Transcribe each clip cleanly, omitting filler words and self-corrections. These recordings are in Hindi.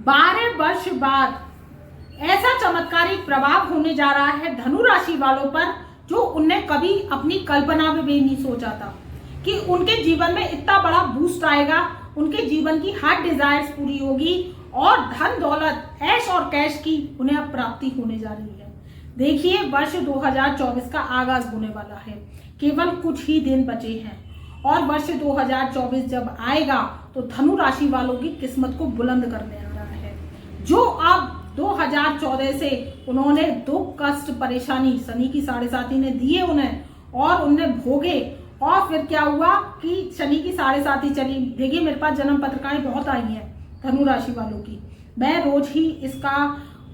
12 वर्ष बाद ऐसा चमत्कारिक प्रभाव होने जा रहा है धनु राशि वालों पर जो उनने कभी अपनी कल्पना में भी नहीं सोचा था कि उनके जीवन में इतना बड़ा बूस्ट आएगा, उनके जीवन की हर डिजायर्स पूरी होगी और धन दौलत, ऐश और कैश की उन्हें अब प्राप्ति होने जा रही है। देखिए, वर्ष 2024 का आगाज होने वाला है, केवल कुछ ही दिन बचे हैं और वर्ष 2024 जब आएगा तो धनु राशि वालों की किस्मत को बुलंद करने आ रहा है। जो अब 2014 से उन्होंने दुख, कष्ट, परेशानी शनि की 7.5 ने दिए उन्हें और उनने भोगे, और फिर क्या हुआ कि शनि की 7.5 चली। देखिए, मेरे पास जन्म पत्रिकाएं बहुत आई हैं धनु राशि वालों की। मैं रोज ही इसका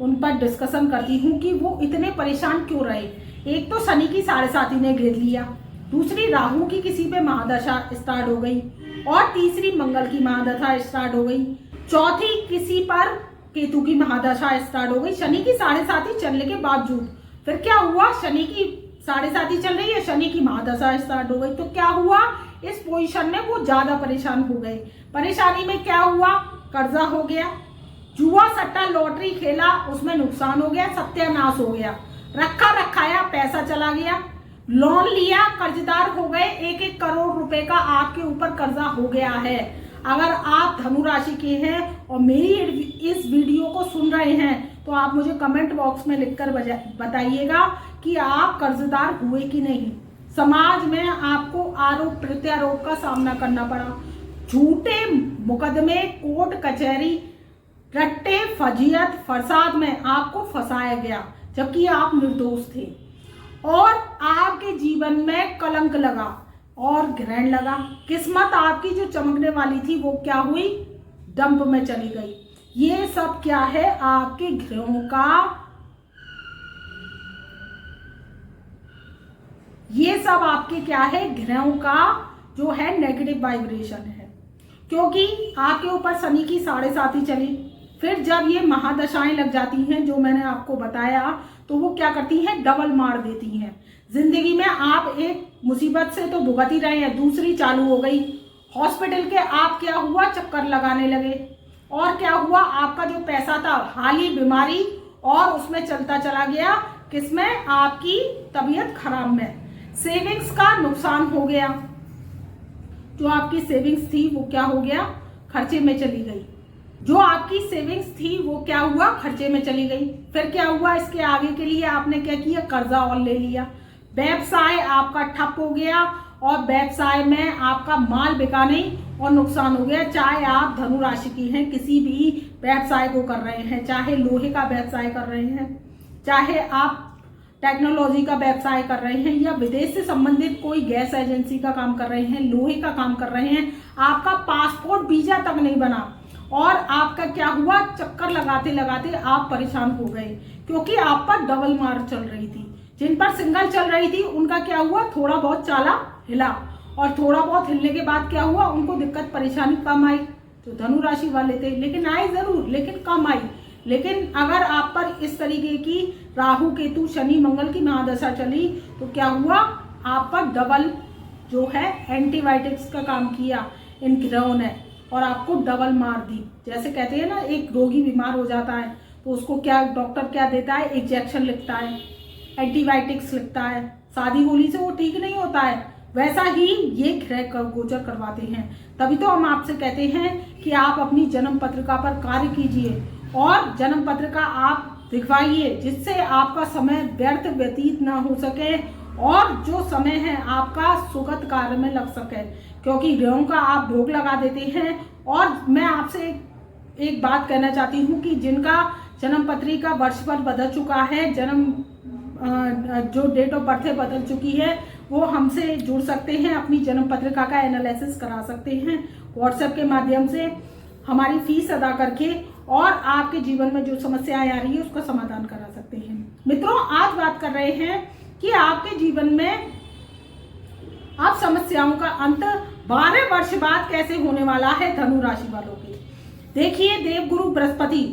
उन पर डिस्कशन करती हूँ कि वो इतने परेशान क्यों रहे। एक तो शनि की 7.5 ने घेर लिया, दूसरी राहु की किसी पे महादशा स्टार्ट हो गई और तीसरी मंगल की महादशा स्टार्ट हो गई, चौथी किसी पर केतु की महादशा स्टार्ट हो गई शनि की 7.5 चलने के बावजूद। फिर क्या हुआ, शनि की 7.5 चल रही है, शनि की महादशा स्टार्ट हो गई, तो क्या हुआ, इस पोजीशन में वो ज्यादा परेशान हो गए। परेशानी में क्या हुआ, कर्जा हो गया, जुआ सट्टा लॉटरी खेला उसमें नुकसान हो गया, सत्यानाश हो गया, रखा रखाया पैसा चला गया, लोन लिया कर्जदार हो गए, 1-1 करोड़ रुपए का आपके ऊपर कर्जा हो गया है। अगर आप धनु राशि के हैं और मेरी इस वीडियो को सुन रहे हैं तो आप मुझे कमेंट बॉक्स में लिखकर बताइएगा कि आप कर्जदार हुए कि नहीं। समाज में आपको आरोप प्रत्यारोप का सामना करना पड़ा, झूठे मुकदमे, कोर्ट कचहरी, रट्टे, फजीयत, फसाद में आपको फंसाया गया जबकि आप निर्दोष थे और आपके जीवन में कलंक लगा और ग्रहण लगा। किस्मत आपकी जो चमकने वाली थी वो क्या हुई, डंप में चली गई। ये सब क्या है, आपके ग्रहों का, ये सब आपके क्या है, ग्रहों का जो है नेगेटिव वाइब्रेशन है। क्योंकि आपके ऊपर शनि की 7.5 चली, फिर जब ये महादशाएं लग जाती हैं जो मैंने आपको बताया तो वो क्या करती हैं, डबल मार देती हैं। जिंदगी में आप एक मुसीबत से तो भुगत ही रहे हैं, दूसरी चालू हो गई। हॉस्पिटल के आप क्या हुआ, चक्कर लगाने लगे, और क्या हुआ, आपका जो पैसा था हाली बीमारी और उसमें चलता चला गया, किसमें, आपकी तबीयत खराब में। सेविंग्स का नुकसान हो गया, जो आपकी सेविंग्स थी वो क्या हो गया, खर्चे में चली गई। जो आपकी सेविंग्स थी वो क्या हुआ, खर्चे में चली गई। फिर क्या हुआ, इसके आगे के लिए आपने क्या किया, कर्जा और ले लिया। व्यवसाय आपका ठप हो गया और व्यवसाय में आपका माल बिका नहीं और नुकसान हो गया। चाहे आप धनु राशि की हैं, किसी भी व्यवसाय को कर रहे हैं, चाहे लोहे का व्यवसाय कर रहे हैं, चाहे आप टेक्नोलॉजी का व्यवसाय कर रहे हैं या विदेश से संबंधित कोई गैस एजेंसी का काम कर रहे हैं, लोहे का काम कर रहे हैं, आपका पासपोर्ट वीजा तक नहीं बना और आपका क्या हुआ, चक्कर लगाते लगाते आप परेशान हो गए क्योंकि आप पर डबल मार चल रही थी। जिन पर सिंगल चल रही थी उनका क्या हुआ, थोड़ा बहुत चाला हिला और थोड़ा बहुत हिलने के बाद क्या हुआ, उनको दिक्कत परेशानी कम आई। तो धनु राशि वाले थे, लेकिन आए जरूर, लेकिन कम आई। लेकिन अगर आप पर इस तरीके की राहु केतु शनि मंगल की महादशा चली तो क्या हुआ, आप पर डबल जो है एंटीबायोटिक्स का काम किया इन ग्रहों ने और आपको डबल मार दी। जैसे कहते हैं ना, एक रोगी बीमार हो जाता है तो उसको क्या डॉक्टर क्या देता है, इंजेक्शन लिखता है, एंटीबायोटिक्स लिखता है, शादी गोली से वो ठीक नहीं होता है, वैसा ही ये ग्रह गोचर करवाते हैं। तभी तो हम आपसे कहते हैं कि आप अपनी जन्म पत्रिका पर कार्य कीजिए और जन्म पत्रिका आप दिखवाइए जिससे आपका समय व्यर्थ व्यतीत ना हो सके और जो समय है आपका सुगत कार्य में लग सके, क्योंकि ग्रहों का आप भोग लगा देते हैं। और मैं आपसे एक बात कहना चाहती हूँ कि जिनका जन्म पत्रिका वर्ष पर बदल चुका है, जन्म जो डेट ऑफ बर्थ बदल चुकी है, वो हमसे जुड़ सकते हैं, अपनी जन्म पत्रिका का एनालिसिस करा सकते हैं व्हाट्सएप के माध्यम से, हमारी फीस अदा करके, और आपके जीवन में जो समस्याएं आ रही है उसका समाधान करा सकते हैं। मित्रों, आज बात कर रहे हैं कि आपके जीवन में अब समस्याओं का अंत 12 वर्ष बाद कैसे होने वाला है धनु राशि वालों के। देखिए, देवगुरु बृहस्पति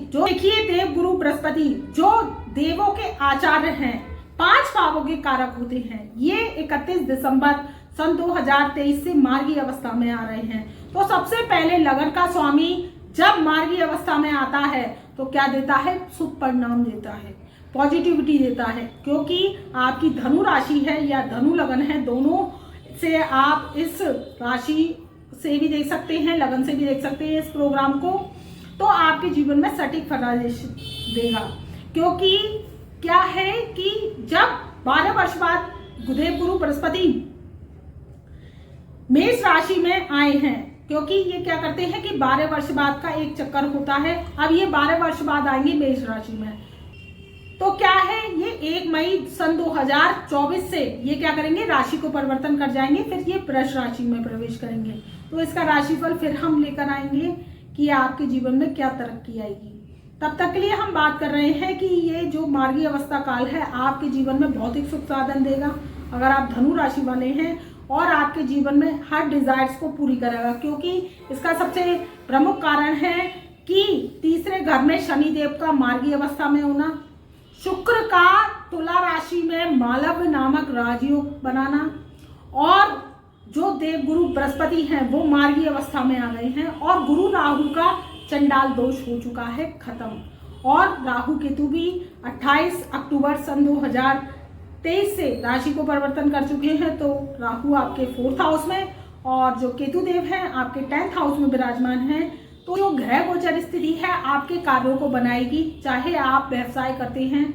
जो देवों के आचार्य हैं, 5 भावों के कारक होते हैं, ये 31 दिसंबर सन 2023 से मार्गी अवस्था में आ रहे हैं। तो सबसे पहले लगन का स्वामी जब मार्गी अवस्था में आता है तो क्या देता है, शुभ परिणाम देता है, पॉजिटिविटी देता है। क्योंकि आपकी धनु राशि है या धनु लगन है, दोनों से आप इस राशि से भी देख सकते हैं, लगन से भी देख सकते हैं इस प्रोग्राम को। तो आपके जीवन में सटीक फलादेश देगा। क्योंकि क्या है कि जब 12 वर्ष बाद देव गुरु बृहस्पति मेष राशि में आए हैं, क्योंकि ये क्या करते हैं कि 12 वर्ष बाद का एक चक्कर होता है। अब ये 12 वर्ष बाद आएंगे मेष राशि में, तो क्या है, ये 1 मई सन 2024 से ये क्या करेंगे, राशि को परिवर्तन कर जाएंगे, फिर ये वृष राशि में प्रवेश करेंगे। तो इसका राशिफल फिर हम लेकर आएंगे कि आपके जीवन में क्या तरक्की आएगी। तब तक के लिए हम बात कर रहे हैं कि ये जो मार्गी अवस्था काल है आपके जीवन में भौतिक सुख साधन देगा अगर आप धनु राशि वाले हैं, और आपके जीवन में हर डिजायर्स को पूरी करेगा। क्योंकि इसका सबसे प्रमुख कारण है कि तीसरे घर में शनि देव का मार्गी अवस्था में होना, शुक्र का तुला राशि में मालव नामक राजयोग बनाना, और जो देव गुरु बृहस्पति हैं वो मार्गी अवस्था में आ गए हैं, और गुरु राहु का चंडाल दोष हो चुका है खत्म, और राहु केतु भी 28 अक्टूबर सन 2023 से राशि को परिवर्तन कर चुके हैं। तो राहु आपके 4th हाउस में और जो केतु देव हैं आपके 10th हाउस में विराजमान हैं। तो जो ग्रह गोचर स्थिति है आपके कार्यों को बनाएगी। चाहे आप व्यवसाय करते हैं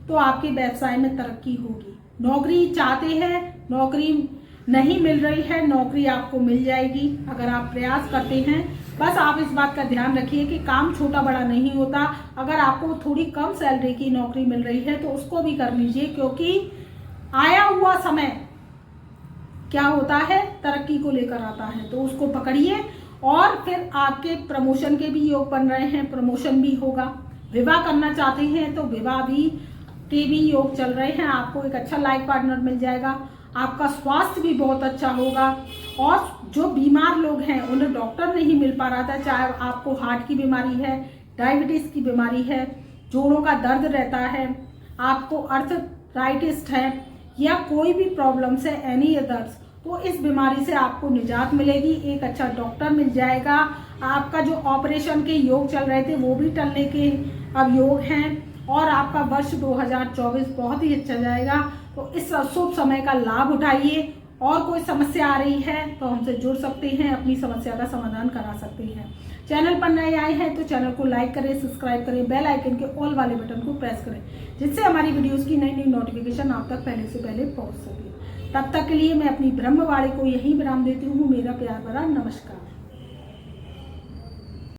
तो आपके व्यवसाय में तरक्की होगी, नौकरी चाहते हैं, नौकरी नहीं मिल रही है, नौकरी आपको मिल जाएगी अगर आप प्रयास करते हैं। बस आप इस बात का ध्यान रखिए कि काम छोटा बड़ा नहीं होता। अगर आपको थोड़ी कम सैलरी की नौकरी मिल रही है तो उसको भी कर लीजिए, क्योंकि आया हुआ समय क्या होता है, तरक्की को लेकर आता है। तो उसको पकड़िए, और फिर आपके प्रमोशन के भी योग बन रहे हैं, प्रमोशन भी होगा। विवाह करना चाहते हैं तो विवाह भी के भी योग चल रहे हैं, आपको एक अच्छा लाइफ पार्टनर मिल जाएगा। आपका स्वास्थ्य भी बहुत अच्छा होगा, और जो बीमार लोग हैं उन्हें डॉक्टर नहीं मिल पा रहा था, चाहे आपको हार्ट की बीमारी है, डायबिटीज की बीमारी है, जोड़ों का दर्द रहता है, आपको अर्थराइटिस है, या कोई भी प्रॉब्लम्स है एनी अदर्स, तो इस बीमारी से आपको निजात मिलेगी, एक अच्छा डॉक्टर मिल जाएगा। आपका जो ऑपरेशन के योग चल रहे थे वो भी टलने के अब योग हैं, और आपका वर्ष 2024 बहुत ही अच्छा जाएगा। तो इस शुभ समय का लाभ उठाइए, और कोई समस्या आ रही है तो हमसे जुड़ सकते हैं, अपनी समस्या का समाधान करा सकते हैं। चैनल पर नए आए हैं तो चैनल को लाइक करें, सब्सक्राइब करें, बेल आइकन के ऑल वाले बटन को प्रेस करें, जिससे हमारी वीडियोस की नई नई नोटिफिकेशन आप तक पहले से पहले पहुंच सके। तब तक के लिए मैं अपनी ब्रह्मवाणी को यहीं विराम देती हूँ। मेरा प्यार भरा नमस्कार।